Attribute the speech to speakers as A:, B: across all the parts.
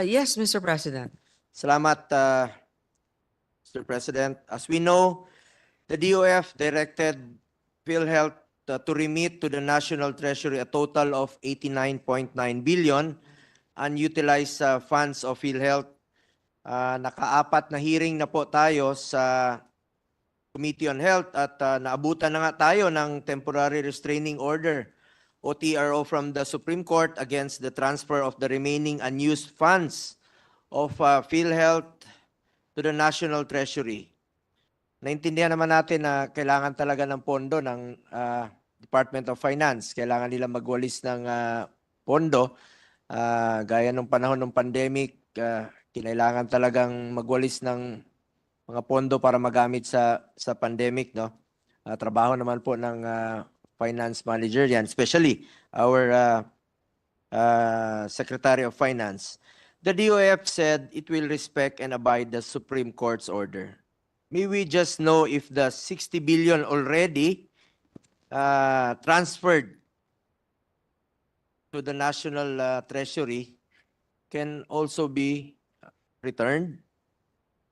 A: Yes, Mr. President.
B: Salamat, Mr. President. As we know, the DOF directed PhilHealth to remit to the National Treasury a total of 89.9 billion unutilized funds of PhilHealth. Nakaapat na hearing na po tayo sa Committee on Health at naabutan na nga tayo ng temporary restraining order OTRO from the Supreme Court against the transfer of the remaining unused funds of PhilHealth to the National Treasury. Naintindihan naman natin na kailangan talaga ng pondo ng Department of Finance. Kailangan nila magwalis ng pondo. Gaya nung panahon ng pandemic, kailangan talagang magwalis ng mga pondo para magamit sa pandemic, no? Trabaho naman po ng finance manager yan, especially our Secretary of Finance. The DOF said it will respect and abide the Supreme Court's order. May we just know if the 60 billion already transferred to the National Treasury can also be returned?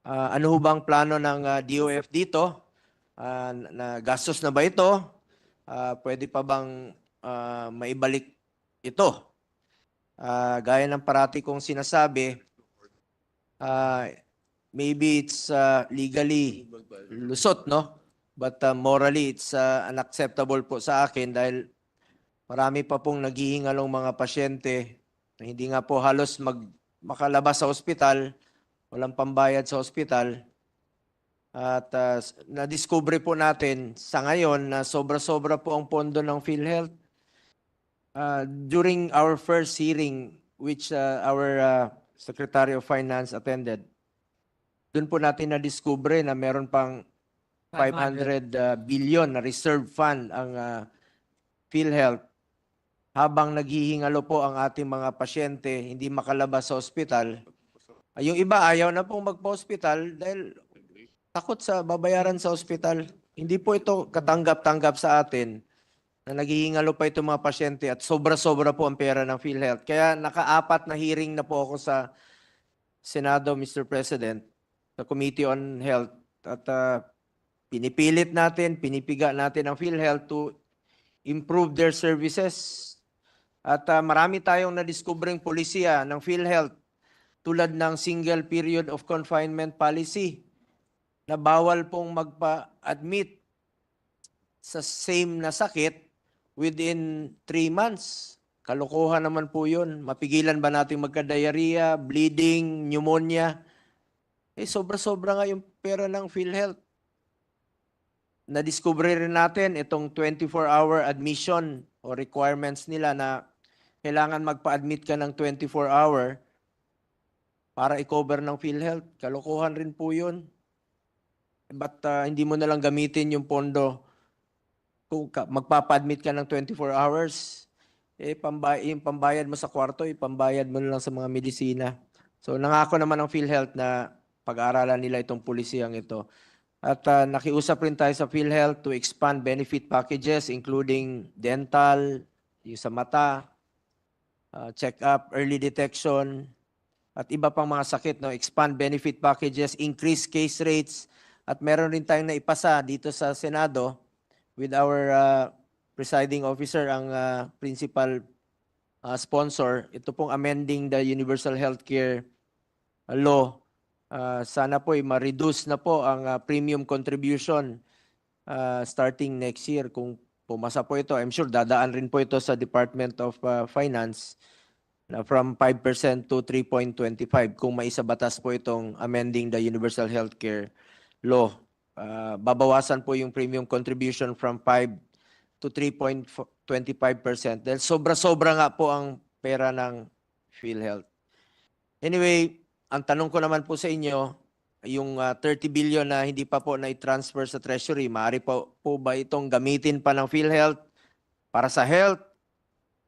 B: Ano ho bang plano ng DOF dito? Na gastos na ba ito? Pwede pa bang maibalik ito? Gaya ng parati kong sinasabi, maybe it's legally lusot, no? But morally, it's unacceptable po sa akin dahil marami pa pong naghihingalong mga pasyente na hindi nga po halos makalabas sa ospital, walang pambayad sa ospital. At na-discover po natin sa ngayon na sobra-sobra po ang pondo ng PhilHealth. During our first hearing, which our Secretary of Finance attended, doon po natin na-discover na meron pang 500 billion na reserve fund ang PhilHealth. Habang naghihingalo po ang ating mga pasyente, hindi makalabas sa ospital. Yung iba ayaw na pong magpa-hospital dahil takot sa babayaran sa ospital. Hindi po ito katanggap-tanggap sa atin na naghihingalo pa itong mga pasyente at sobra-sobra po ang pera ng PhilHealth. Kaya nakaapat na hearing na po ako sa Senado, Mr. President, sa Committee on Health. At pinipilit natin, pinipiga natin ang PhilHealth to improve their services. At marami tayong na-discovering polisiya ng PhilHealth tulad ng single period of confinement policy na bawal pong magpa-admit sa same na sakit within 3 months. Kalokohan naman po yun. Mapigilan ba natin magka-diarrhea, bleeding, pneumonia? Sobra-sobra nga yung pera ng PhilHealth. Na-discover rin natin itong 24-hour admission o requirements nila na kailangan magpa-admit ka ng 24-hour para i-cover ng PhilHealth. Kalokohan rin po yun. But hindi mo nalang gamitin yung pondo kung magpapa-admit ka ng 24 hours, yung pambayad mo sa kwarto, pambayad mo na lang sa mga medisina. So nangako naman ang PhilHealth na pag-aaralan nila itong polisiyang ito. At nakiusap rin tayo sa PhilHealth to expand benefit packages including dental, yung sa mata, check-up, early detection, at iba pang mga sakit, no? Expand benefit packages, increase case rates, at meron rin tayong naipasa dito sa Senado with our presiding officer, ang principal sponsor. Ito pong amending the Universal Healthcare Law. Sana po ma-reduce na po ang premium contribution starting next year. Kung pumasa po ito, I'm sure dadaan rin po ito sa Department of Finance from 5% to 3.25 kung maisabatas po itong amending the Universal Healthcare Law. Babawasan po yung premium contribution from 5 to 3.25% dahil sobra-sobra nga po ang pera ng PhilHealth. Anyway, ang tanong ko naman po sa inyo, yung 30 billion na hindi pa po na-transfer sa Treasury, maaari po ba itong gamitin pa ng PhilHealth para sa health,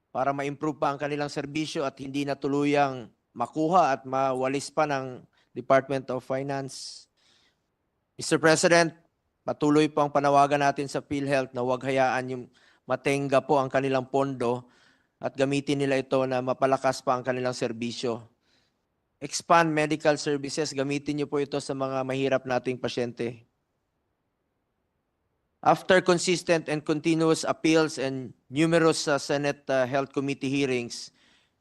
B: para ma-improve pa ang kanilang serbisyo at hindi na tuluyang makuha at mawalis pa ng Department of Finance? Mr. President, patuloy po ang panawagan natin sa PhilHealth na huwag hayaan yung matenga po ang kanilang pondo at gamitin nila ito na mapalakas pa ang kanilang serbisyo. expand medical services. Gamitin niyo po ito sa mga mahirap nating pasyente. After consistent and continuous appeals and numerous Senate Health Committee hearings,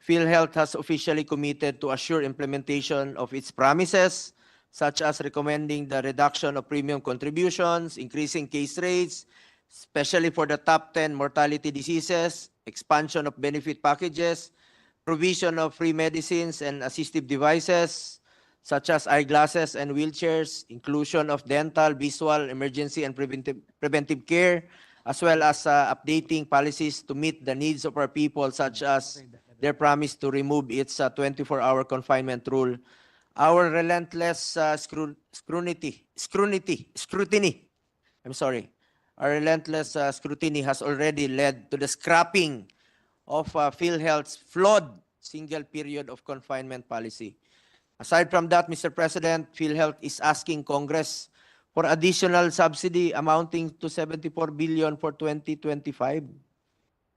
B: PhilHealth has officially committed to assure implementation of its promises, such as recommending the reduction of premium contributions, increasing case rates, especially for the top 10 mortality diseases, expansion of benefit packages, provision of free medicines and assistive devices, such as eyeglasses and wheelchairs, inclusion of dental, visual, emergency, and preventive care, as well as updating policies to meet the needs of our people, such as their promise to remove its 24-hour confinement rule. Our relentless scrutiny, I'm sorry, our relentless scrutiny has already led to the scrapping of PhilHealth's flawed single period of confinement policy. Aside from that, Mr. President, PhilHealth is asking Congress for additional subsidy amounting to 74 billion for 2025.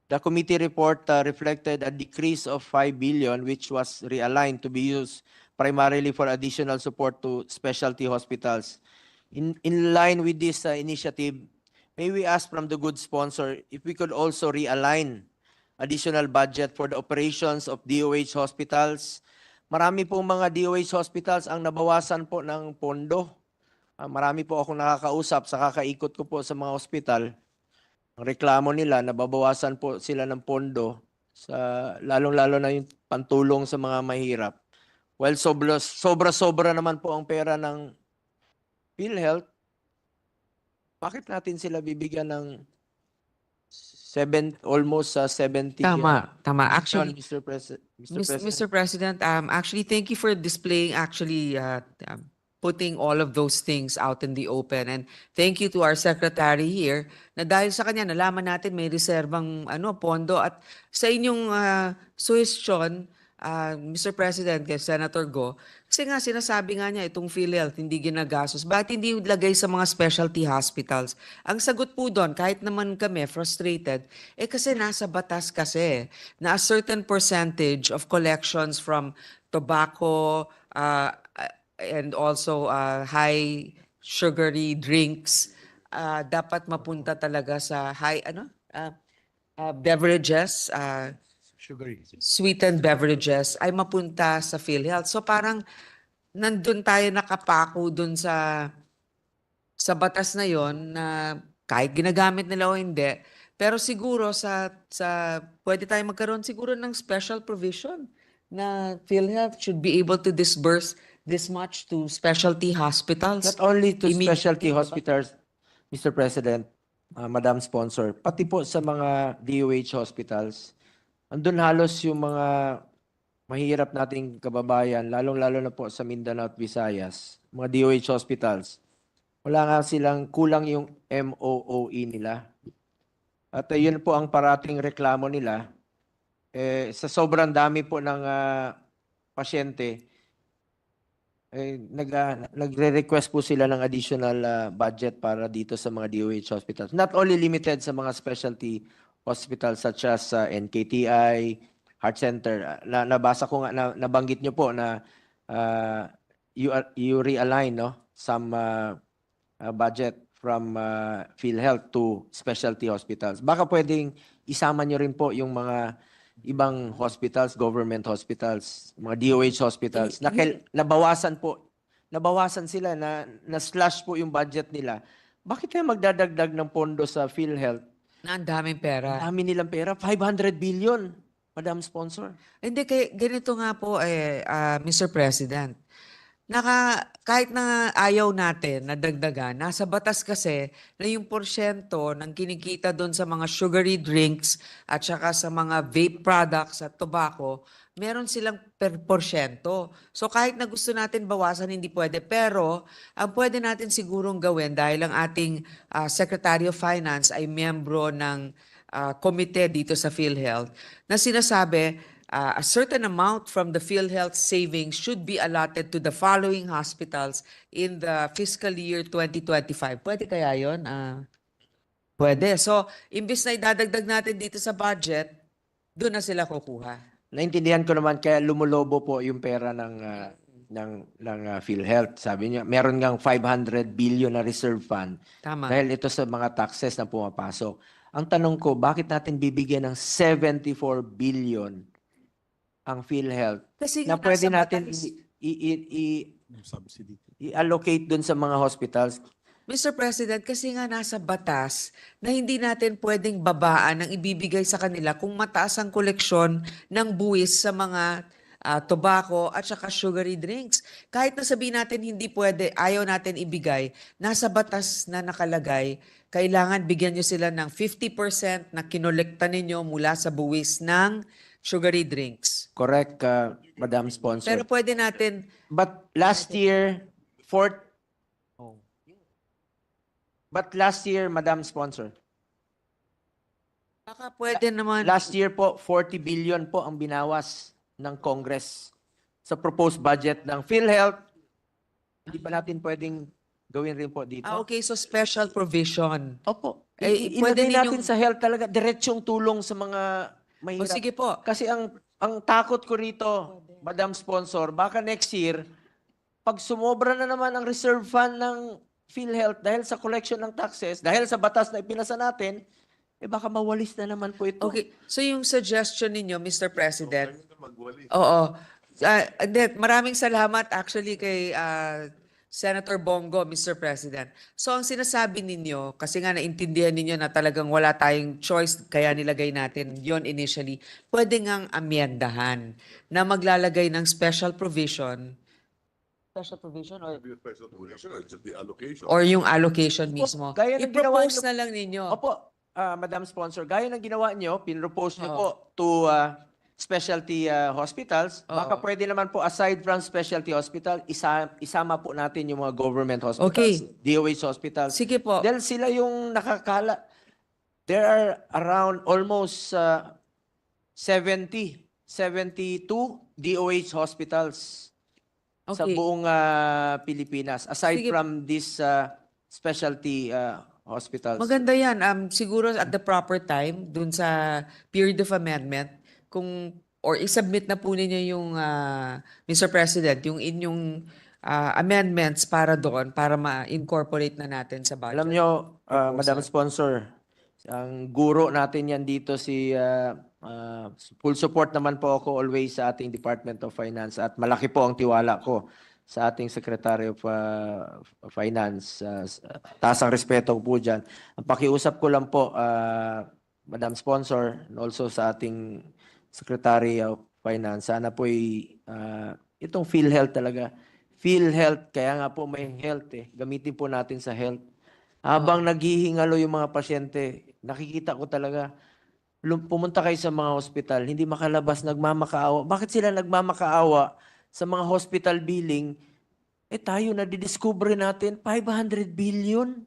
B: The committee report reflected a decrease of 5 billion, which was realigned to be used primarily for additional support to specialty hospitals. In line with this initiative, may we ask from the good sponsor if we could also realign additional budget for the operations of DOH hospitals. Marami pong mga DOH hospitals ang nabawasan po ng pondo. Marami po akong nakakausap sa kakaikot ko po sa mga hospital. Ang reklamo nila, nababawasan po sila ng pondo, sa lalong-lalo na yung pantulong sa mga mahirap. Well, sobra-sobra naman po ang pera ng PhilHealth. Bakit natin sila bibigyan ng almost 70
A: Tama.
B: Actually,
A: Actually,
B: Mr. President.
A: Mr. President, actually, thank you for displaying, putting all of those things out in the open. And thank you to our secretary here na dahil sa kanya, nalaman natin may reserbang pondo. At sa inyong suggestion, Mr. President, kay Senator Go, kasi nga sinasabi nga niya itong PhilHealth hindi ginagastos. Bakit hindi lagay sa mga specialty hospitals? Ang sagot po doon, kahit naman kami frustrated, kasi nasa batas kasi na a certain percentage of collections from tobacco and also high sugary drinks dapat mapunta talaga sa high beverages, sweetened beverages ay mapunta sa PhilHealth. So parang nandun tayo nakapako dun sa batas na yon na kahit ginagamit nila o hindi, pero siguro pwede tayo magkaroon siguro ng special provision na PhilHealth should be able to disburse this much to specialty hospitals.
B: Not only to
A: Immediately,
B: specialty
A: diba?
B: hospitals, Mr. President, Madam Sponsor, pati po sa mga DOH hospitals, andun halos yung mga mahirap nating kababayan, lalong-lalo na po sa Mindanao at Visayas, mga DOH hospitals. Wala nga silang kulang yung MOOE nila. At yun po ang parating reklamo nila. Sa sobrang dami po ng pasyente, nagre-request po sila ng additional budget para dito sa mga DOH hospitals. Not only limited sa mga specialty hospitals such as NKTI, Heart Center. Nabasa ko nga, nabanggit nyo po na you realign some budget from PhilHealth to specialty hospitals. Baka pwedeng isama nyo rin po yung mga ibang hospitals, government hospitals, mga DOH hospitals. Nabawasan sila, na-slash po yung budget nila. Bakit tayo magdadagdag ng pondo sa PhilHealth?
A: Na ang daming pera.
B: Ang dami nilang pera, 500 billion, Madam Sponsor.
A: Hindi, ganito nga po Mr. President. Kahit na ayaw natin na dagdagan, nasa batas kasi na yung porsyento ng kinikita doon sa mga sugary drinks at saka sa mga vape products at tobacco, meron silang per porsyento. So kahit na gusto natin bawasan, hindi pwede. Pero ang pwede natin sigurong gawin dahil ang ating Secretary of Finance ay miyembro ng komite dito sa PhilHealth na sinasabi, a certain amount from the PhilHealth savings should be allotted to the following hospitals in the fiscal year 2025. Pwede kaya yun? Pwede. So, imbis na idadagdag natin dito sa budget, doon na sila kukuha.
B: naintindihan ko naman kaya lumulobo po yung pera ng PhilHealth. Sabi niya, meron ngang 500 billion na reserve fund
A: Tama.
B: dahil ito sa mga taxes na pumapasok. Ang tanong ko, bakit natin bibigyan ng 74 billion ang PhilHealth
A: Kasi
B: na
A: nga
B: pwede
A: nasa
B: natin
A: batas.
C: Subsidy.
B: i-allocate dun sa mga hospitals?
A: Mr. President, kasi nga nasa batas na hindi natin pwedeng babaan ang ibibigay sa kanila kung mataas ang koleksyon ng buwis sa mga tobacco at saka sugary drinks. Kahit na sabihin natin hindi pwede, ayaw natin ibigay, nasa batas na nakalagay, kailangan bigyan nyo sila ng 50% na kinolekta ninyo mula sa buwis ng sugary drinks.
B: Correct, Madam Sponsor.
A: Pero pwede natin,
B: But last year, Madam Sponsor,
A: baka pwede naman,
B: last year po, 40 billion po ang binawas ng Congress sa proposed budget ng PhilHealth. Hindi ba natin pwedeng gawin rin po dito?
A: okay, so special provision.
B: Opo.
A: Pwede
B: Ilagay natin
A: ninyong-
B: sa health talaga, diretsyong tulong sa mga
A: O
B: mahirap.
A: sige po,
B: Kasi ang takot ko rito, Madam Sponsor, baka next year, pag sumobra na naman ang reserve fund ng PhilHealth dahil sa collection ng taxes, dahil sa batas na ipinasa natin, baka mawalis na naman po ito.
A: okay. So yung suggestion ninyo, Mr. President, oo. Hindi, maraming salamat actually kay Senator Bongo, Mr. President. So ang sinasabi ninyo, kasi nga naintindihan ninyo na talagang wala tayong choice, kaya nilagay natin yon initially, pwede ngang amyendahan na maglalagay ng special provision
C: The allocation.
A: or yung allocation mismo.
B: gaya ng ginawa
A: I-propose
B: nyo-
A: na lang ninyo.
B: Opo, Madam Sponsor, gaya ng ginawa nyo, pinropose nyo
A: Oo.
B: po to specialty hospitals, baka
A: Oo.
B: pwede naman po aside from specialty hospital, isama po natin yung mga government hospitals,
A: Okay.
B: DOH hospitals.
A: Sige po.
B: Dahil sila yung nakakala. There are around almost 72 DOH hospitals sa
A: Okay.
B: buong Pilipinas, aside
A: Sige.
B: from this specialty hospitals.
A: Maganda yan. Siguro at the proper time, dun sa period of amendment, kung or isubmit na po ninyo yung Mr. President, yung inyong amendments para doon, para ma-incorporate na natin sa budget.
B: Alam nyo, Madam Sponsor, ang guro natin yan dito full support naman po ako always sa ating Department of Finance at malaki po ang tiwala ko sa ating Secretary of Finance. Taas ang respeto ko po dyan. Ang pakiusap ko lang po, Madam Sponsor, and also sa ating Secretary of Finance, sana po itong PhilHealth talaga. PhilHealth, kaya nga po may health Gamitin po natin sa health. Habang naghihingalo yung mga pasyente, nakikita ko talaga, pumunta kayo sa mga hospital, hindi makalabas, nagmamakaawa. Bakit sila nagmamakaawa sa mga hospital billing? Tayo na didiscover natin, 500 billion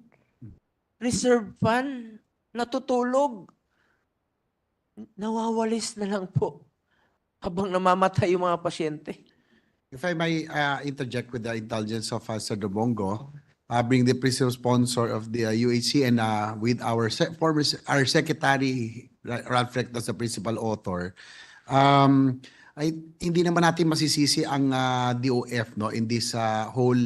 B: reserve fund, natutulog. Nawawalis na lang po habang namamatay yung mga pasyente.
D: If I may interject with the intelligence of Senator Bongo, being the principal sponsor of the UHC and with our our secretary Ralph Recto as the principal author, hindi naman natin masisisi ang DOF no in this whole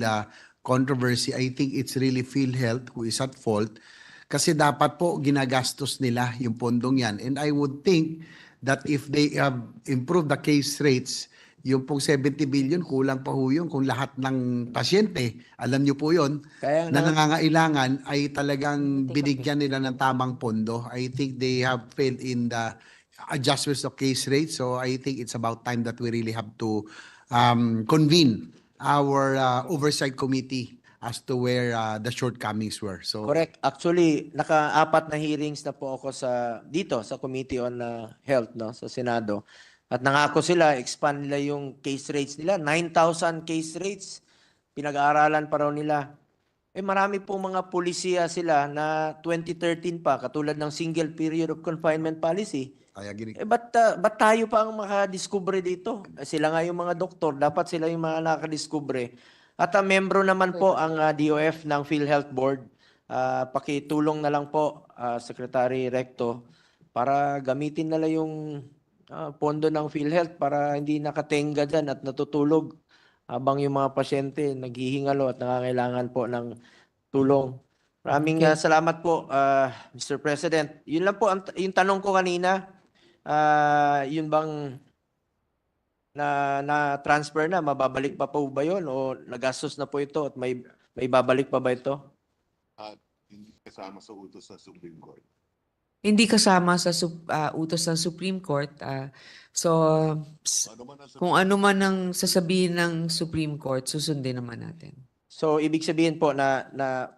D: controversy. I think it's really PhilHealth who is at fault kasi dapat po ginagastos nila yung pondong yan, and I would think that if they have improved the case rates, yung pong 70 billion, kulang pa ho yun kung lahat ng pasyente, alam niyo po yun,
B: Kaya
D: na nangangailangan ay talagang binigyan nila ng tamang pondo. I think they have failed in the adjustments of case rates. So I think it's about time that we really have to convene our oversight committee as to where the shortcomings were. So
B: Correct. Actually, naka-4 na hearings na po ako dito sa Committee on Health no sa Senado. At nangako sila, expand nila yung case rates nila. 9,000 case rates. Pinag-aaralan pa raw nila. Marami po mga pulisiya sila na 2013 pa, katulad ng single period of confinement policy.
D: I agree.
B: Ba't tayo pa ang makadiskubre dito? Sila nga yung mga doktor, dapat sila yung mga nakadiskubre. At ang membro naman po ang DOF ng PhilHealth Board. Pakitulong na lang po, Secretary Recto, para gamitin nila yung pondo ng PhilHealth para hindi nakatenga dyan at natutulog habang yung mga pasyente naghihingalo at nangangailangan po ng tulong. Maraming
A: Okay.
B: salamat po, Mr. President. Yun lang po yung tanong ko kanina. Yun bang na transfer na, mababalik pa po ba yun o nagastos na po ito at may babalik pa ba ito?
C: At hindi kasama sa utos ng Supreme Court.
A: Hindi kasama sa utos ng Supreme Court. So,
C: Ano man ang
A: kung ano man ang sasabihin ng Supreme Court, susundin naman natin.
B: So ibig sabihin po na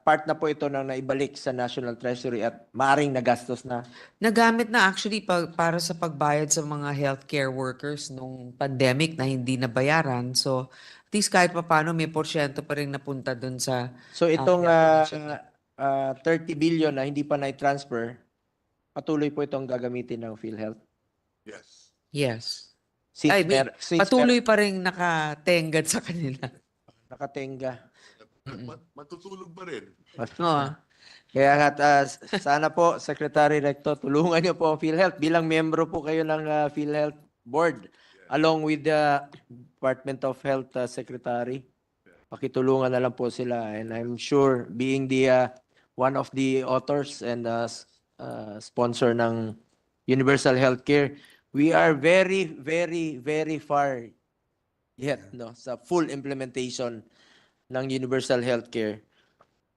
B: part na po ito na naibalik sa National Treasury at maaring nagastos na.
A: Nagamit na actually para sa pagbayad sa mga healthcare workers nung pandemic na hindi nabayaran. So, at least kahit papaano may porsyento pa rin napunta dun sa
B: So itong
A: health pension.
B: 30 billion na hindi pa na-transfer, patuloy po itong gagamitin ng PhilHealth.
C: Yes.
A: Yes.
B: Since
A: Ay,
B: since
A: patuloy pa rin nakatenggad sa kanila.
B: nakatenga.
C: Matutulog pa rin.
A: Oo.
B: Kaya nga, sana po, Secretary Recto, tulungan niyo po ang PhilHealth. Bilang miyembro po kayo ng PhilHealth Board, along with the Department of Health Secretary. Pakitulungan na lang po sila. And I'm sure, being the one of the authors and sponsor ng Universal Healthcare, we are very, very, very far yet sa full implementation ng Universal Healthcare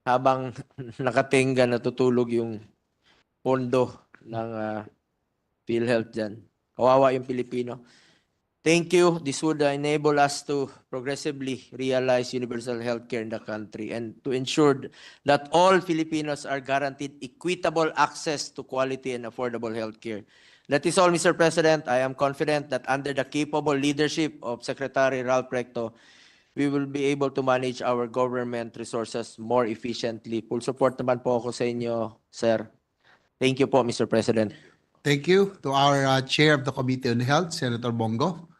B: habang nakatenga natutulog yung pondo ng PhilHealth dyan. Kawawa yung Pilipino. Thank you. This would enable us to progressively realize universal healthcare in the country and to ensure that all Filipinos are guaranteed equitable access to quality and affordable healthcare. That is all, Mr. President. I am confident that under the capable leadership of Secretary Ralph Recto, we will be able to manage our government resources more efficiently. Full support naman po ako sa inyo, sir. Thank you po, Mr. President.
D: Thank you to our Chair of the Committee on Health, Senator Bongo.